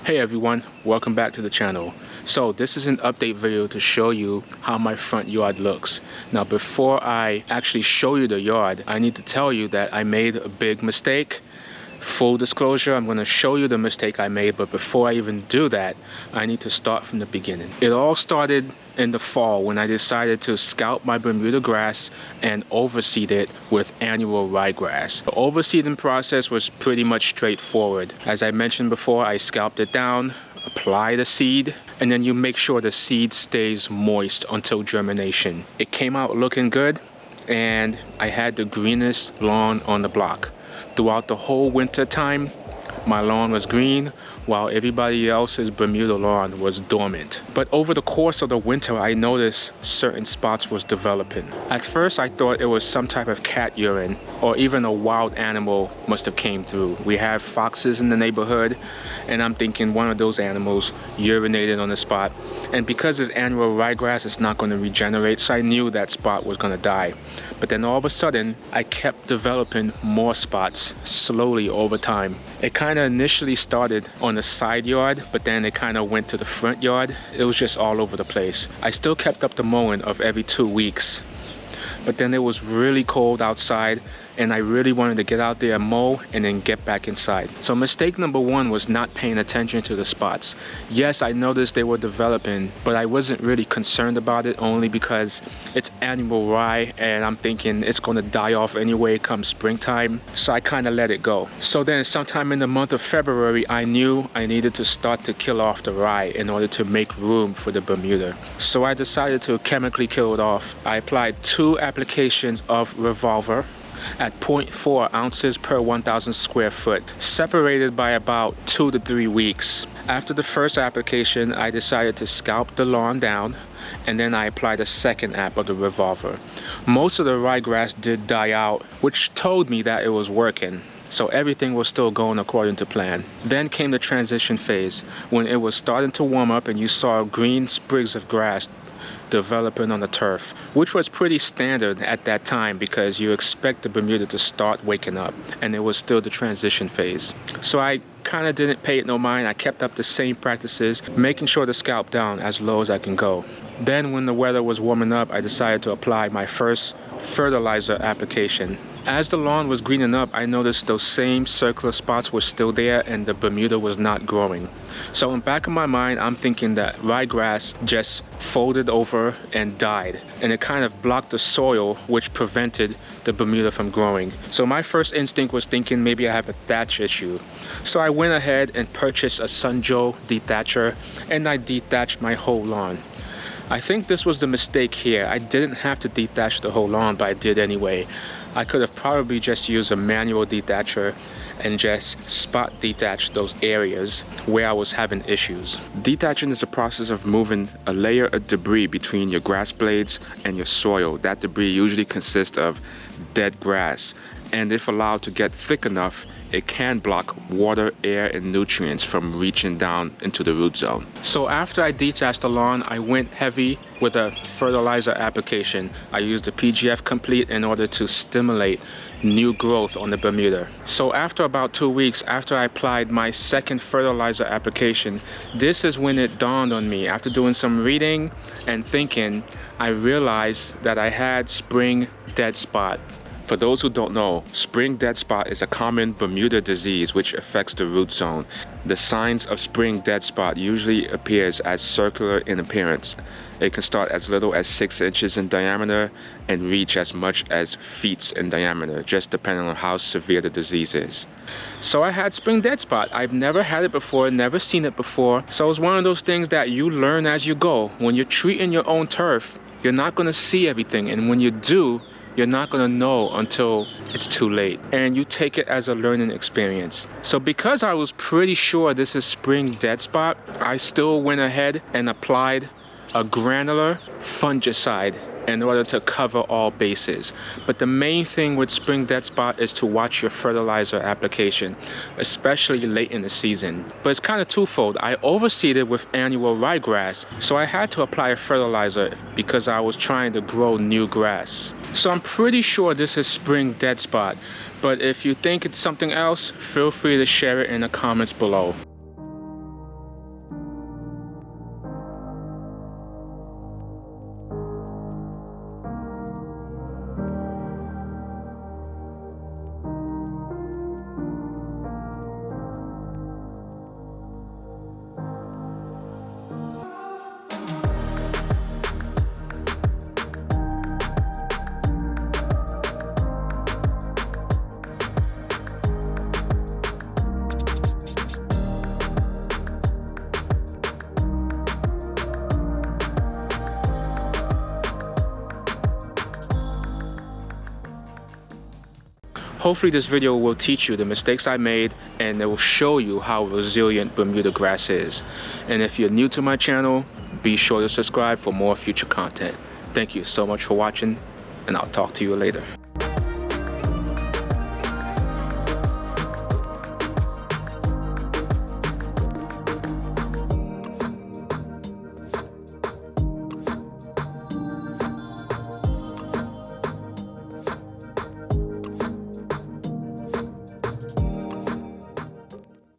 Hey everyone, welcome back to the channel. So this is an update video to show you how my front yard looks. Now before I actually show you the yard, I need to tell you that I made a big mistake. Full disclosure, I'm going to show you the mistake I made, but before I even do that, I need to start from the beginning. It all started in the fall when I decided to scalp my Bermuda grass and overseed it with annual ryegrass. The overseeding process was pretty much straightforward. As I mentioned before, I scalped it down, apply the seed, and then you make sure the seed stays moist until germination. It came out looking good, and I had the greenest lawn on the block. Throughout the whole winter time, my lawn was green while everybody else's Bermuda lawn was dormant. But over the course of the winter, I noticed certain spots was developing. At first, I thought it was some type of cat urine or even a wild animal must have came through. We have foxes in the neighborhood, and I'm thinking one of those animals urinated on the spot. And because it's annual ryegrass, it's not going to regenerate, so I knew that spot was going to die. But then all of a sudden, I kept developing more spots slowly over time. It kind of initially started on the side yard, but then it kind of went to the front yard. It was just all over the place. I still kept up the mowing of every 2 weeks, but then it was really cold outside and I really wanted to get out there and mow and then get back inside. So mistake number one was not paying attention to the spots. Yes, I noticed they were developing, but I wasn't really concerned about it only because it's annual rye and I'm thinking it's going to die off anyway come springtime. So I kind of let it go. So then sometime in the month of February, I knew I needed to start to kill off the rye in order to make room for the Bermuda. So I decided to chemically kill it off. I applied 2 applications of Revolver at 0.4 ounces per 1,000 square foot, separated by about 2 to 3 weeks. After the first application, I decided to scalp the lawn down, and then I applied a second app of the Revolver. Most of the ryegrass did die out, which told me that it was working. So everything was still going according to plan. Then came the transition phase, when it was starting to warm up and you saw green sprigs of grass developing on the turf, which was pretty standard at that time because you expect the Bermuda to start waking up, and it was still the transition phase. So I kind of didn't pay it no mind. I kept up the same practices, making sure to scalp down as low as I can go. Then when the weather was warming up, I decided to apply my first fertilizer application. As the lawn was greening up, I noticed those same circular spots were still there and the Bermuda was not growing. So in the back of my mind, I'm thinking that ryegrass just folded over and died, and it kind of blocked the soil, which prevented the Bermuda from growing. So my first instinct was thinking maybe I have a thatch issue. So I went ahead and purchased a Sunjoe dethatcher, and I dethatched my whole lawn. I think this was the mistake here. I didn't have to dethatch the whole lawn, but I did anyway. I could have probably just used a manual dethatcher and just spot detach those areas where I was having issues. Dethatching is a process of moving a layer of debris between your grass blades and your soil. That debris usually consists of dead grass, and if allowed to get thick enough, it can block water, air, and nutrients from reaching down into the root zone. So after I detached the lawn, I went heavy with a fertilizer application. I used the PGF Complete in order to stimulate new growth on the Bermuda. So after about 2 weeks, after I applied my second fertilizer application, this is when it dawned on me. After doing some reading and thinking, I realized that I had spring dead spot. For those who don't know, spring dead spot is a common Bermuda disease which affects the root zone. The signs of spring dead spot usually appears as circular in appearance. It can start as little as 6 inches in diameter and reach as much as feet in diameter, just depending on how severe the disease is. So I had spring dead spot. I've never had it before, never seen it before. So it's one of those things that you learn as you go. When you're treating your own turf, you're not going to see everything, and when you do, you're not going to know until it's too late, and you take it as a learning experience. So because I was pretty sure this is spring dead spot, I still went ahead and applied a granular fungicide in order to cover all bases. But the main thing with spring dead spot is to watch your fertilizer application, especially late in the season. But it's kind of twofold. I overseeded with annual ryegrass, so I had to apply a fertilizer because I was trying to grow new grass. So I'm pretty sure this is spring dead spot, but if you think it's something else, feel free to share it in the comments below. Hopefully this video will teach you the mistakes I made, and it will show you how resilient Bermuda grass is. And if you're new to my channel, be sure to subscribe for more future content. Thank you so much for watching, and I'll talk to you later.